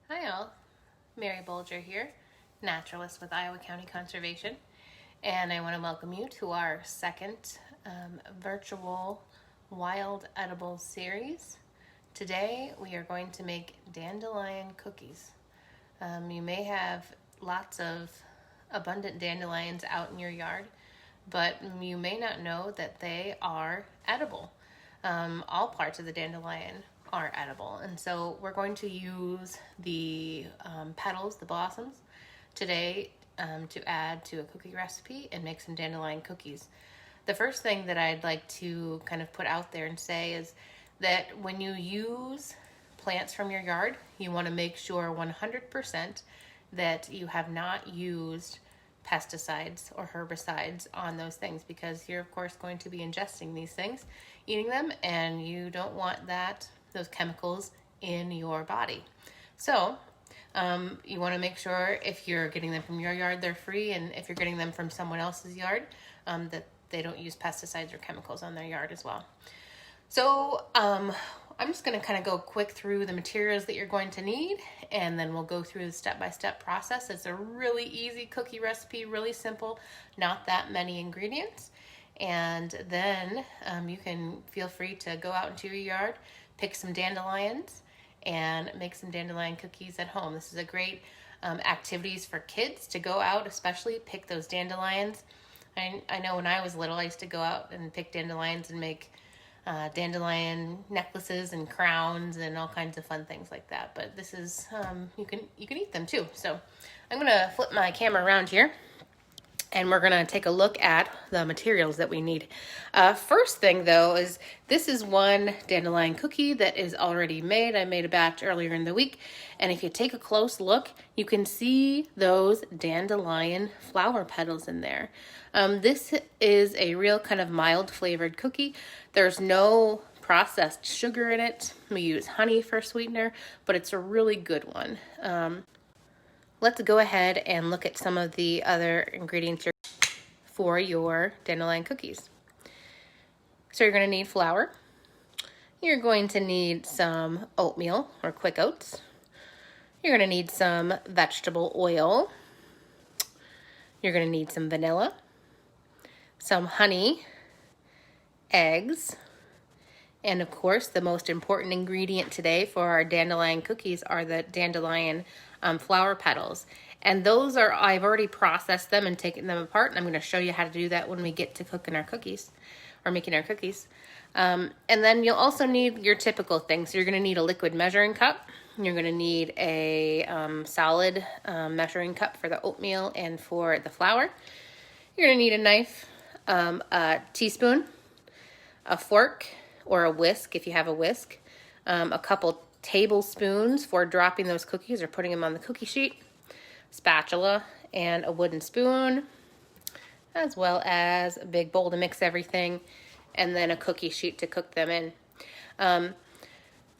Hi all, Mary Bulger here, Naturalist with Iowa County Conservation, and I want to welcome you to our second virtual wild edibles series. Today we are going to make dandelion cookies. You may have lots of abundant dandelions out in your yard, but you may not know that they are edible. All parts of the dandelion are edible, and so we're going to use the petals, the blossoms, today to add to a cookie recipe and make some dandelion cookies. The first thing that I'd like to kind of put out there and say is that when you use plants from your yard, you want to make sure 100% that you have not used pesticides or herbicides on those things, because you're of course going to be ingesting these things, eating them, and you don't want those chemicals in your body. So you want to make sure if you're getting them from your yard, they're free, and if you're getting them from someone else's yard, that they don't use pesticides or chemicals on their yard as well. So I'm just going to kind of go quick through the materials that you're going to need, and then we'll go through the step-by-step process. It's a really easy cookie recipe, really simple, not that many ingredients. And then you can feel free to go out into your yard, pick some dandelions, and make some dandelion cookies at home. This is a great activities for kids to go out, especially pick those dandelions. I know when I was little, I used to go out and pick dandelions and make dandelion necklaces and crowns and all kinds of fun things like that. But this is you can eat them too. So I'm gonna flip my camera around here, and we're gonna take a look at the materials that we need. First thing though is this is one dandelion cookie that is already made. I made a batch earlier in the week, and if you take a close look, you can see those dandelion flower petals in there. This is a real kind of mild flavored cookie. There's no processed sugar in it. We use honey for sweetener, but it's a really good one. Let's go ahead and look at some of the other ingredients for your dandelion cookies. So you're going to need flour. You're going to need some oatmeal or quick oats. You're going to need some vegetable oil. You're going to need some vanilla, some honey, eggs, and of course the most important ingredient today for our dandelion cookies are the dandelion flower petals. And those are, I've already processed them and taken them apart, and I'm going to show you how to do that when we get to cooking our cookies or making our cookies. And then you'll also need your typical things. So you're going to need a liquid measuring cup. You're going to need a solid measuring cup for the oatmeal and for the flour. You're going to need a knife, a teaspoon, a fork or a whisk if you have a whisk, a couple tablespoons for dropping those cookies or putting them on the cookie sheet, spatula, and a wooden spoon, as well as a big bowl to mix everything, and then a cookie sheet to cook them in.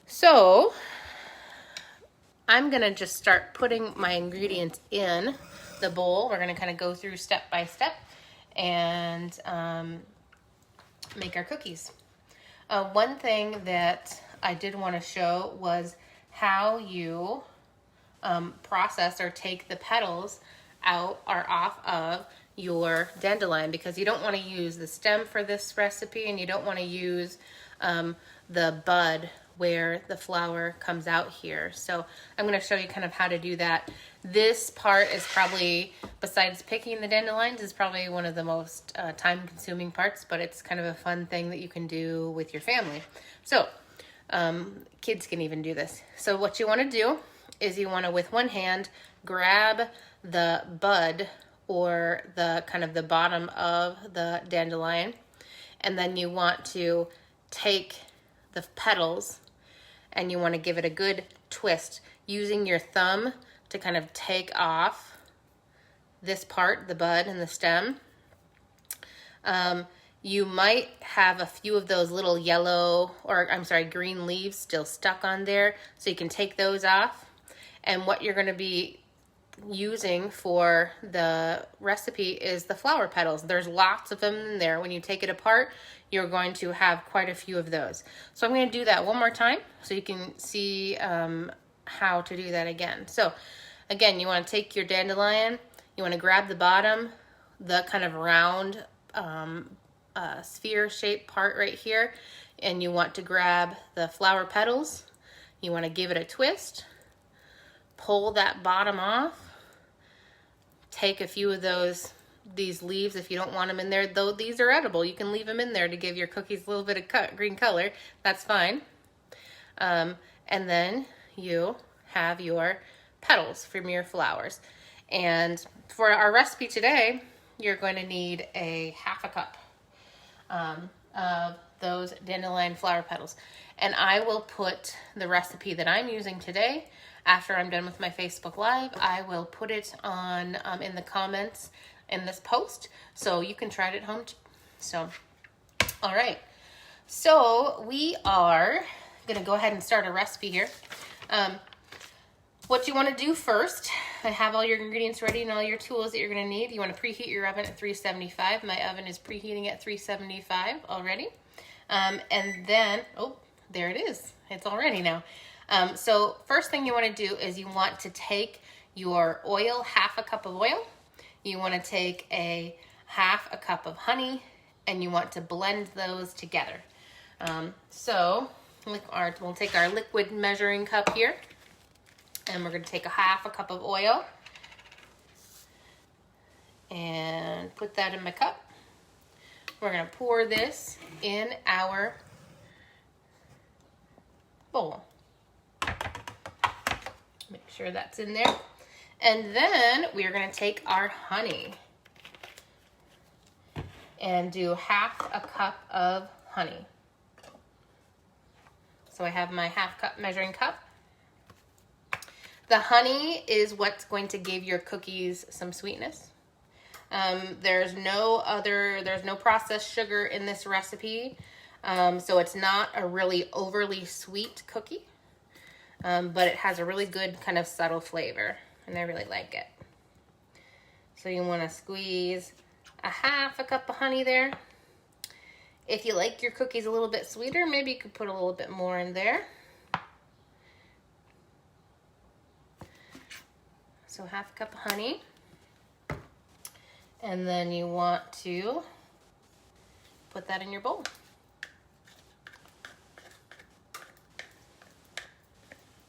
So I'm gonna just start putting my ingredients in the bowl. We're gonna kind of go through step by step and make our cookies. One thing that I did want to show was how you process or take the petals out or off of your dandelion, because you don't want to use the stem for this recipe, and you don't want to use the bud where the flower comes out here. So I'm going to show you kind of how to do that. This part is probably, besides picking the dandelions, is probably one of the most time-consuming parts, but it's kind of a fun thing that you can do with your family. So kids can even do this. So what you want to do is you want to, with one hand, grab the bud or the kind of the bottom of the dandelion, and then you want to take the petals and you want to give it a good twist using your thumb to kind of take off this part, the bud and the stem. You might have a few of those little yellow, or I'm sorry, green leaves still stuck on there, so you can take those off. And what you're going to be using for the recipe is the flower petals. There's lots of them in there. When you take it apart, you're going to have quite a few of those. So I'm going to do that one more time so you can see how to do that again. So again, you want to take your dandelion, you want to grab the bottom, the kind of round sphere shaped part right here, and you want to grab the flower petals. You want to give it a twist, pull that bottom off, take a few of these leaves if you don't want them in there, though these are edible. You can leave them in there to give your cookies a little bit of green color. That's fine. And then you have your petals from your flowers. And for our recipe today, you're going to need a half a cup of those dandelion flower petals. And I will put the recipe that I'm using today, after I'm done with my Facebook Live, I will put it on in the comments in this post, so you can try it at home too. So, all right. So we are gonna go ahead and start a recipe here. What you want to do first, I have all your ingredients ready and all your tools that you're going to need. You want to preheat your oven at 375. My oven is preheating at 375 already. And then, oh, there it is. It's all ready now. So first thing you want to do is you want to take your oil, half a cup of oil. You want to take half a cup of honey, and you want to blend those together. So we'll take our liquid measuring cup here. And we're going to take a half a cup of oil and put that in my cup. We're going to pour this in our bowl. Make sure that's in there. And then we are going to take our honey and do half a cup of honey. So I have my half cup measuring cup. The honey is what's going to give your cookies some sweetness. There's no processed sugar in this recipe, so it's not a really overly sweet cookie, but it has a really good kind of subtle flavor, and I really like it. So you want to squeeze a half a cup of honey there. If you like your cookies a little bit sweeter, maybe you could put a little bit more in there. So half a cup of honey, and then you want to put that in your bowl.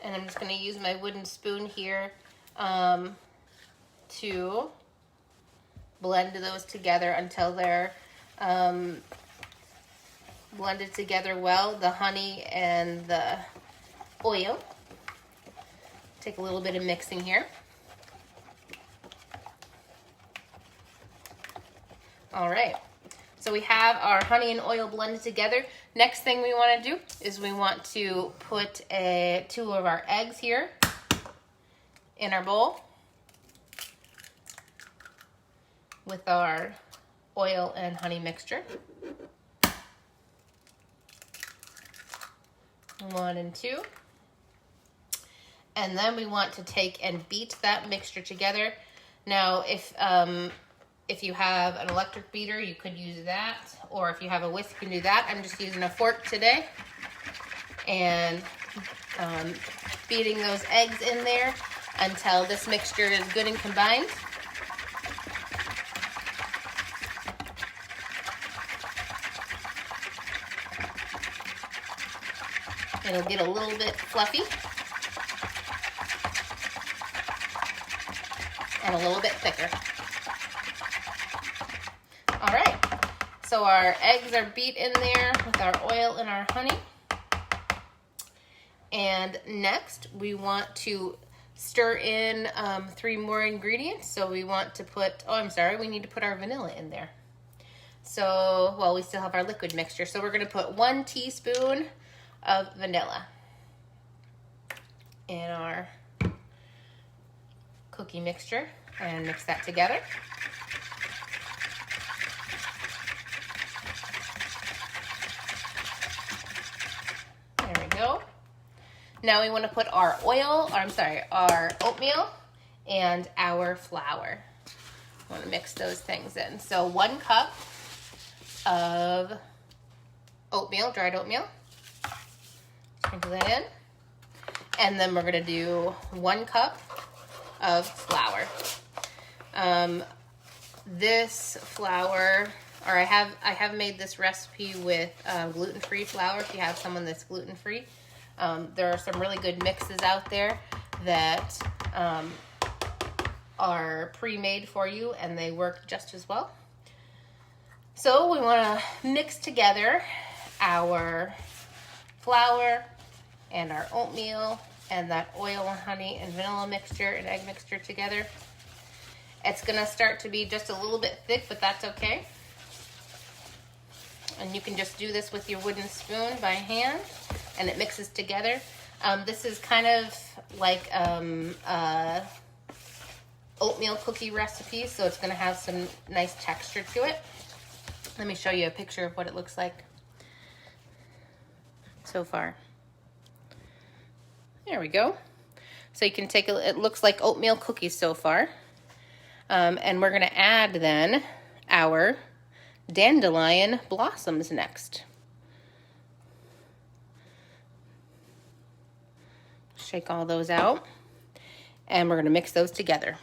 And I'm just going to use my wooden spoon here to blend those together until they're blended together well, the honey and the oil. Take a little bit of mixing here. All right, so we have our honey and oil blended together. Next thing we want to do is we want to put 2 of our eggs here in our bowl with our oil and honey mixture. 1 and 2. And then we want to take and beat that mixture together. Now, if you have an electric beater, you could use that. Or if you have a whisk, you can do that. I'm just using a fork today. And beating those eggs in there until this mixture is good and combined. It'll get a little bit fluffy. And a little bit thicker. All right, so our eggs are beat in there with our oil and our honey. And next, we want to stir in 3 more ingredients. So we want to put, we need to put our vanilla in there. So, well, we still have our liquid mixture. So we're going to put 1 teaspoon of vanilla in our cookie mixture and mix that together. There we go. Now we want to put our our oatmeal and our flour. I want to mix those things in. So 1 cup of oatmeal, dried oatmeal. Sprinkle that in. And then we're gonna do 1 cup of flour. This flour, or I have made this recipe with gluten-free flour. If you have someone that's gluten-free, there are some really good mixes out there that are pre-made for you, and they work just as well. So we want to mix together our flour and our oatmeal and that oil and honey and vanilla mixture and egg mixture together. It's going to start to be just a little bit thick, but that's okay. And you can just do this with your wooden spoon by hand, and it mixes together. This is kind of like oatmeal cookie recipe, so it's going to have some nice texture to it. Let me show you a picture of what it looks like so far. There we go. So you can take it looks like oatmeal cookies so far. And we're going to add then our dandelion blossoms next. Shake all those out, and we're going to mix those together.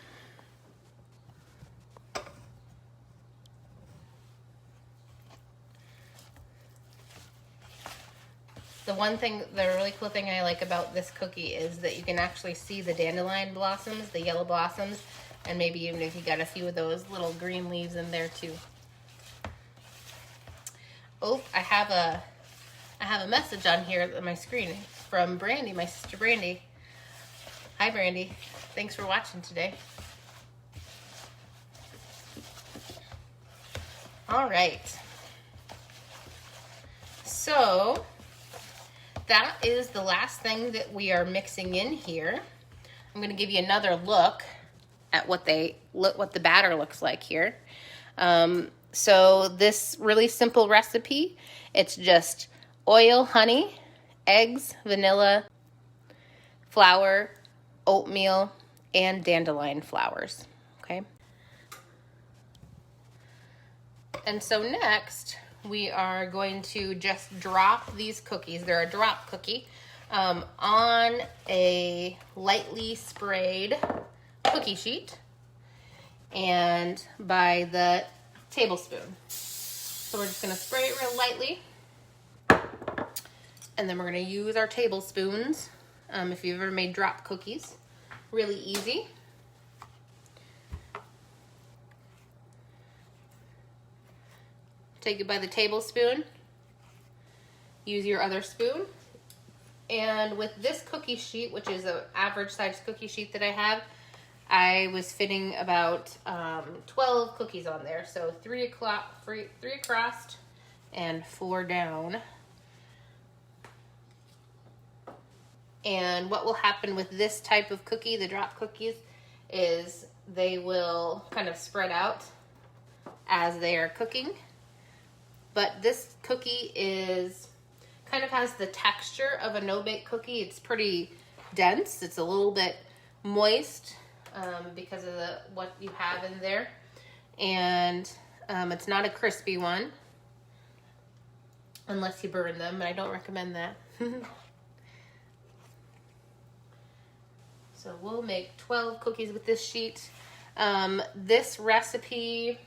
The really cool thing I like about this cookie is that you can actually see the dandelion blossoms, the yellow blossoms, and maybe even if you got a few of those little green leaves in there too. Oh, I have a message on here on my screen from Brandy, my sister Brandy. Hi Brandy, thanks for watching today. All right, so that is the last thing that we are mixing in here. I'm going to give you another look at what the batter looks like here. So this really simple recipe, it's just oil, honey, eggs, vanilla, flour, oatmeal, and dandelion flowers. Okay. And so next, we are going to just drop these cookies. They're a drop cookie on a lightly sprayed cookie sheet and by the tablespoon. So we're just going to spray it real lightly, and then we're going to use our tablespoons. If you've ever made drop cookies, really easy. Take it by the tablespoon, use your other spoon, and with this cookie sheet, which is an average size cookie sheet that I was fitting about 12 cookies on there, so 3 across and 4 down. And what will happen with this type of cookie, the drop cookies, is they will kind of spread out as they are cooking. But this cookie kind of has the texture of a no-bake cookie. It's pretty dense. It's a little bit moist because of what you have in there. And it's not a crispy one unless you burn them, but I don't recommend that. So we'll make 12 cookies with this sheet. This recipe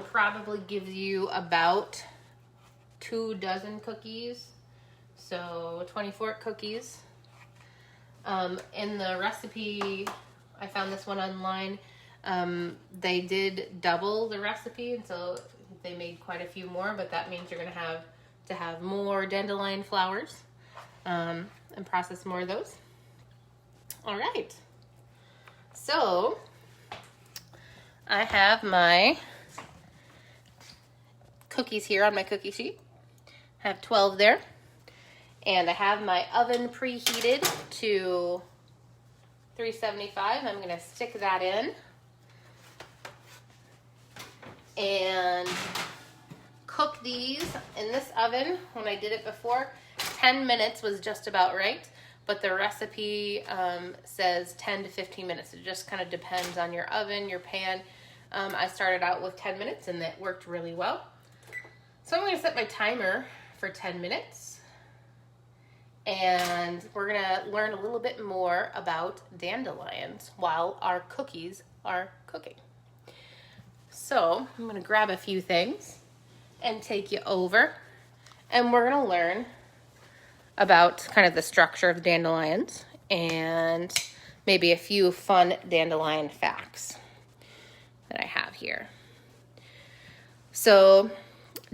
probably gives you about 2 dozen cookies, so 24 cookies. In the recipe, I found this one online, they did double the recipe, and so they made quite a few more, but that means you're going to have more dandelion flowers and process more of those. All right, so I have my cookies here on my cookie sheet. I have 12 there, and I have my oven preheated to 375. I'm going to stick that in and cook these in this oven. When I did it before, 10 minutes was just about right, but the recipe says 10 to 15 minutes. It just kind of depends on your oven, your pan. I started out with 10 minutes, and that worked really well. So I'm going to set my timer for 10 minutes, and we're gonna learn a little bit more about dandelions while our cookies are cooking. So I'm gonna grab a few things and take you over, and we're gonna learn about kind of the structure of dandelions and maybe a few fun dandelion facts that I have here. So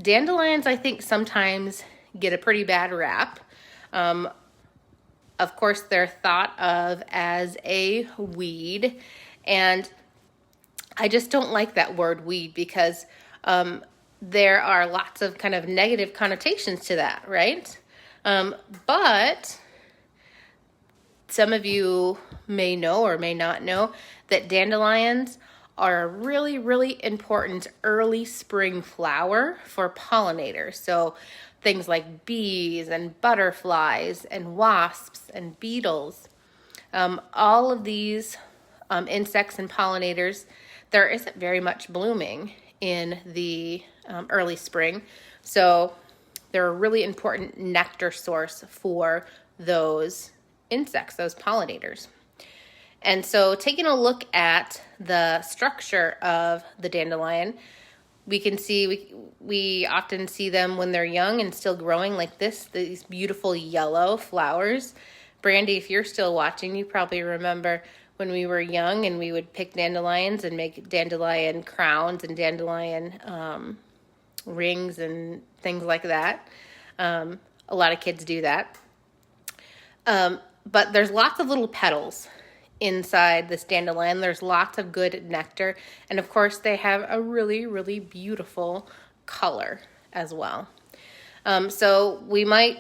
dandelions, I think, sometimes get a pretty bad rap. Of course, they're thought of as a weed, and I just don't like that word weed because there are lots of kind of negative connotations to that, right? But some of you may know or may not know that dandelions are a really, really important early spring flower for pollinators. So things like bees and butterflies and wasps and beetles, all of these insects and pollinators, there isn't very much blooming in the early spring. So they're a really important nectar source for those insects, those pollinators. And so taking a look at the structure of the dandelion, we can see, we often see them when they're young and still growing like this, these beautiful yellow flowers. Brandy, if you're still watching, you probably remember when we were young and we would pick dandelions and make dandelion crowns and dandelion rings and things like that. A lot of kids do that. But there's lots of little petals inside this dandelion. There's lots of good nectar. And of course, they have a really, really beautiful color as well. So we might,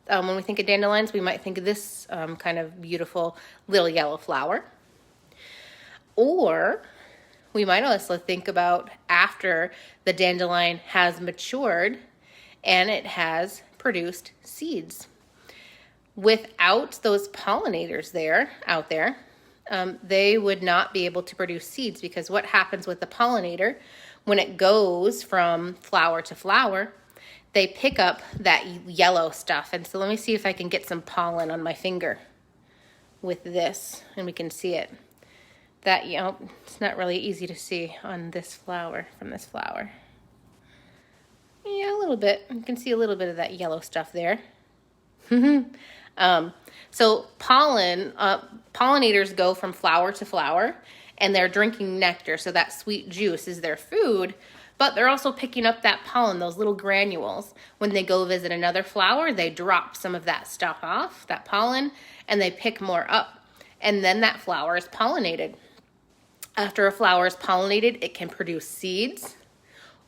when we think of dandelions, we might think of this kind of beautiful little yellow flower. Or we might also think about after the dandelion has matured and it has produced seeds. Without those pollinators out there, they would not be able to produce seeds, because what happens with the pollinator when it goes from flower to flower, they pick up that yellow stuff. And so let me see if I can get some pollen on my finger with this and we can see it. That, you know, it's not really easy to see on this flower, from this flower. Yeah, a little bit. You can see a little bit of that yellow stuff there. So pollinators go from flower to flower and they're drinking nectar. So that sweet juice is their food, but they're also picking up that pollen, those little granules. When they go visit another flower, they drop some of that stuff off, that pollen, and they pick more up. And then that flower is pollinated. After a flower is pollinated, it can produce seeds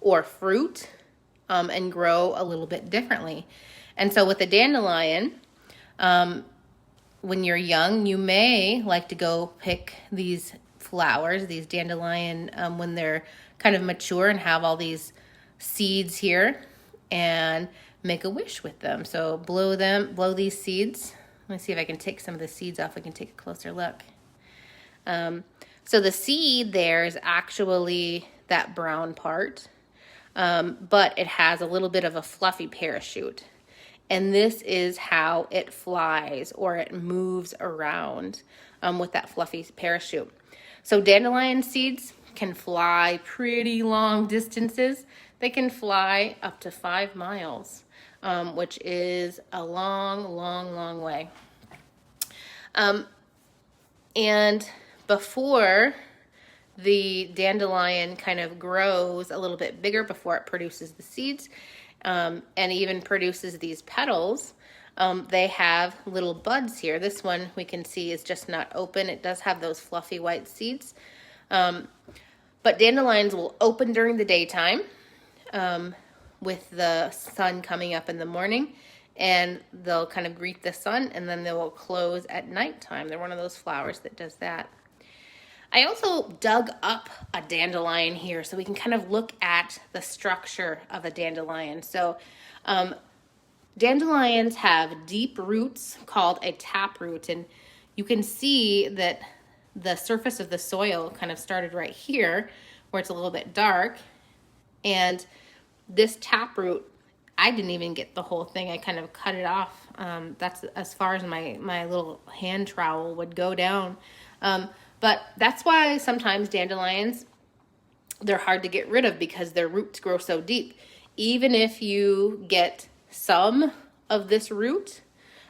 or fruit and grow a little bit differently. And so with a dandelion, when you're young, you may like to go pick these flowers, these dandelion, when they're kind of mature and have all these seeds here, and make a wish with them. So blow these seeds. Let me see if I can take some of the seeds off. I can take a closer look. So the seed there is actually that brown part, but it has a little bit of a fluffy parachute. And this is how it flies, or it moves around with that fluffy parachute. So dandelion seeds can fly pretty long distances. They can fly up to 5 miles, which is a long, long, long way. And before the dandelion kind of grows a little bit bigger, before it produces the seeds, and even produces these petals, they have little buds here. This one we can see is just not open. It does have those fluffy white seeds. But dandelions will open during the daytime with the sun coming up in the morning, and they'll kind of greet the sun, and then they will close at nighttime. They're one of those flowers that does that. I also dug up a dandelion here so we can kind of look at the structure of a dandelion. So dandelions have deep roots called a taproot, and you can see that the surface of the soil kind of started right here where it's a little bit dark, and this taproot I didn't even get the whole thing. I kind of cut it off. That's as far as my little hand trowel would go down. But that's why sometimes dandelions, they're hard to get rid of because their roots grow so deep. Even if you get some of this root,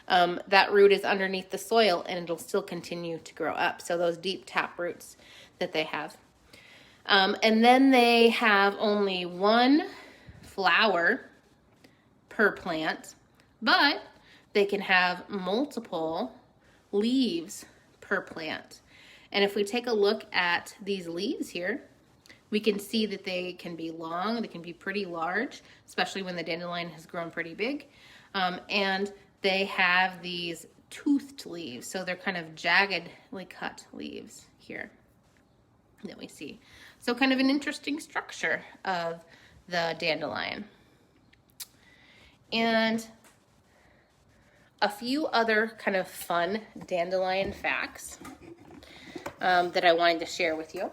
that root is underneath the soil and it'll still continue to grow up. So those deep tap roots that they have. And then they have only one flower per plant, but they can have multiple leaves per plant. And if we take a look at these leaves here, we can see that they can be long, they can be pretty large, especially when the dandelion has grown pretty big. And they have these toothed leaves, so they're kind of jaggedly cut leaves here that we see. So kind of an interesting structure of the dandelion. And a few other kind of fun dandelion facts that I wanted to share with you.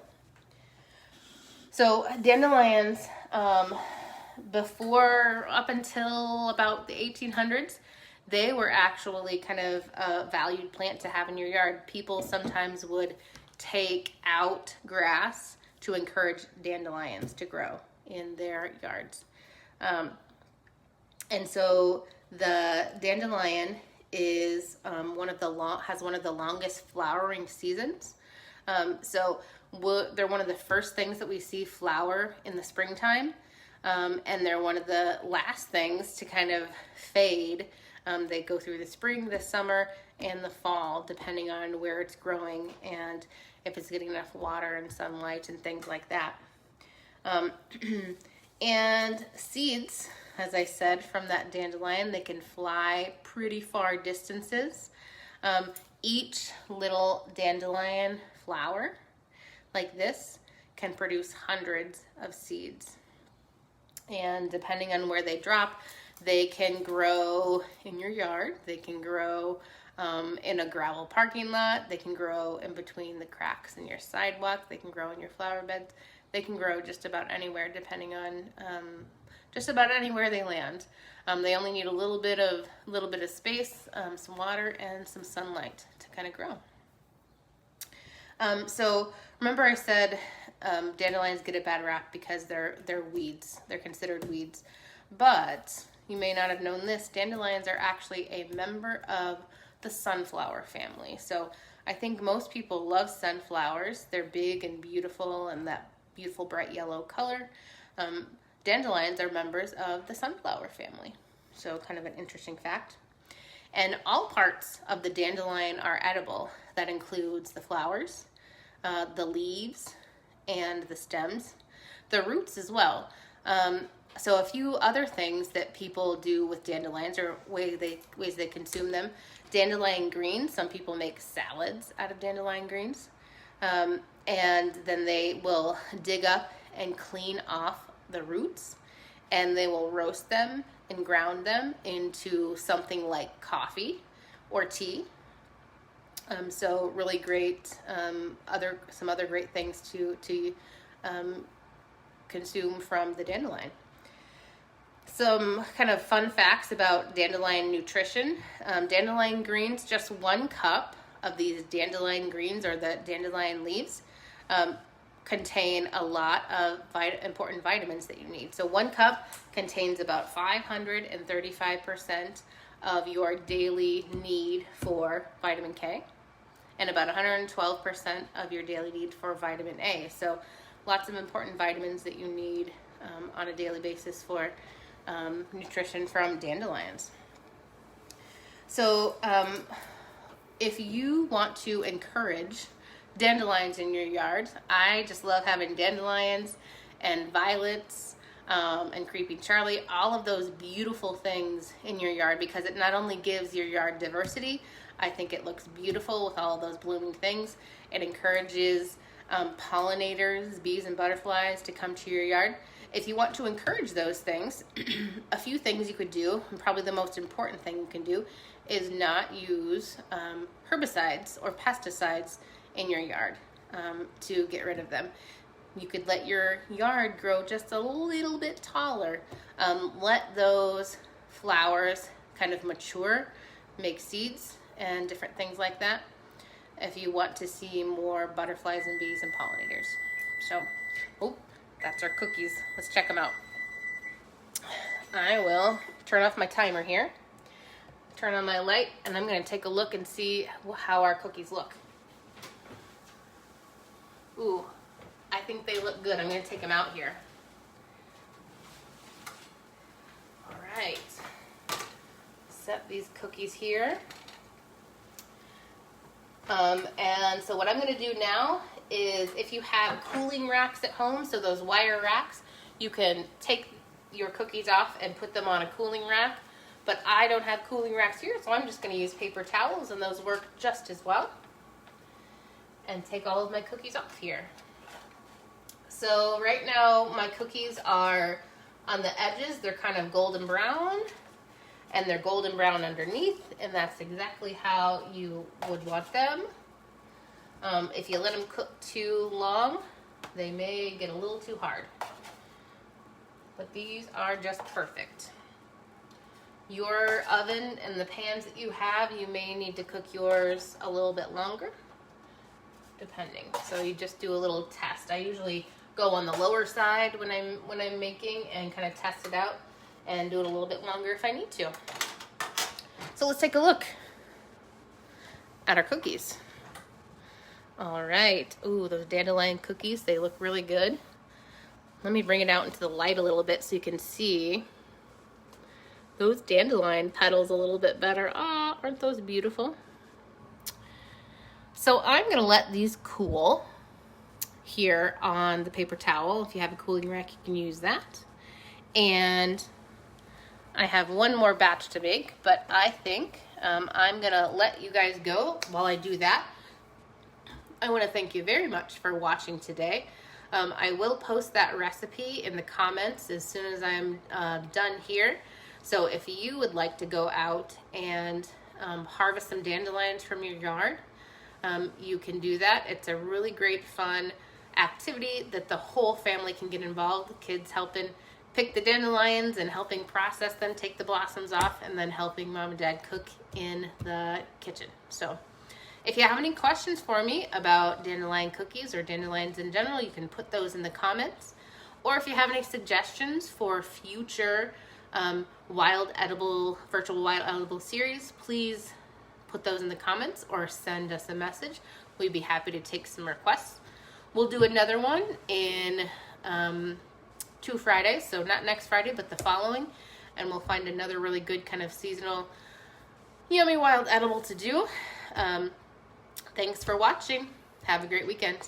So dandelions, before, up until about the 1800s, they were actually kind of a valued plant to have in your yard. People sometimes would take out grass to encourage dandelions to grow in their yards. And so the dandelion is has one of the longest flowering seasons. So they're one of the first things that we see flower in the springtime, and they're one of the last things to kind of fade. They go through the spring, the summer, and the fall, depending on where it's growing and if it's getting enough water and sunlight and things like that. And seeds, as I said, from that dandelion, they can fly pretty far distances. Each little dandelion flower like this can produce hundreds of seeds. And depending on where they drop, they can grow in your yard. They can grow in a gravel parking lot. They can grow in between the cracks in your sidewalk. They can grow in your flower beds. They can grow just about anywhere, depending on just about anywhere they land. They only need a little bit of space, some water, and some sunlight to kind of grow. So remember I said dandelions get a bad rap because they're weeds. They're considered weeds. But you may not have known this. Dandelions are actually a member of the sunflower family. So I think most people love sunflowers. They're big and beautiful and that beautiful bright yellow color. Dandelions are members of the sunflower family. So kind of an interesting fact. And all parts of the dandelion are edible. That includes the flowers, the leaves, and the stems, the roots as well. So a few other things that people do with dandelions, or ways they consume them. Dandelion greens, some people make salads out of dandelion greens. And then they will dig up and clean off the roots, and they will roast them and ground them into something like coffee or tea. So really great, some other great things to consume from the dandelion. Some kind of fun facts about dandelion nutrition. Dandelion greens, just 1 cup of these dandelion greens or the dandelion leaves contain a lot of important vitamins that you need. So 1 cup contains about 535% of your daily need for vitamin K and about 112% of your daily need for vitamin A. So lots of important vitamins that you need on a daily basis for nutrition from dandelions. So if you want to encourage dandelions in your yard, I just love having dandelions and violets and creeping Charlie, all of those beautiful things in your yard, because it not only gives your yard diversity, I think it looks beautiful with all of those blooming things. It encourages pollinators, bees and butterflies to come to your yard. If you want to encourage those things, a few things you could do, and probably the most important thing you can do, is not use herbicides or pesticides in your yard to get rid of them. you could let your yard grow just a little bit taller. Let those flowers kind of mature, make seeds and different things like that, if you want to see more butterflies and bees and pollinators. So, oh, that's our cookies. Let's check them out. I will turn off my timer here, turn on my light, and I'm going to take a look and see how our cookies look. Ooh, I think they look good. I'm going to take them out here. All right. Set these cookies here. And so what I'm going to do now is, if you have cooling racks at home, so those wire racks, you can take your cookies off and put them on a cooling rack. But I don't have cooling racks here, so I'm just going to use paper towels, and those work just as well. And take all of my cookies off here. So right now my cookies are on the edges, they're kind of golden brown, and they're golden brown underneath, and that's exactly how you would want them. If you let them cook too long, they may get a little too hard. But these are just perfect. Your oven and the pans that you have, you may need to cook yours a little bit longer, depending. So you just do a little test. I usually go on the lower side when I'm making and kind of test it out and do it a little bit longer if I need to. So let's take a look at our cookies. All right. Ooh, those dandelion cookies, they look really good. Let me bring it out into the light a little bit so you can see those dandelion petals a little bit better. Ah, aren't those beautiful? So I'm going to let these cool here on the paper towel. If you have a cooling rack, you can use that. And I have one more batch to make, but I think I'm going to let you guys go while I do that. I want to thank you very much for watching today. I will post that recipe in the comments as soon as I'm done here. So if you would like to go out and harvest some dandelions from your yard, you can do that. It's a really great fun activity that the whole family can get involved. The kids helping pick the dandelions and helping process them, take the blossoms off, and then helping mom and dad cook in the kitchen. So if you have any questions for me about dandelion cookies or dandelions in general, you can put those in the comments. Or if you have any suggestions for future virtual wild edible series, please put those in the comments or send us a message. We'd be happy to take some requests. We'll do another one in 2 Fridays, so not next Friday, but the following, and we'll find another really good kind of seasonal, yummy wild edible to do. Thanks for watching. Have a great weekend.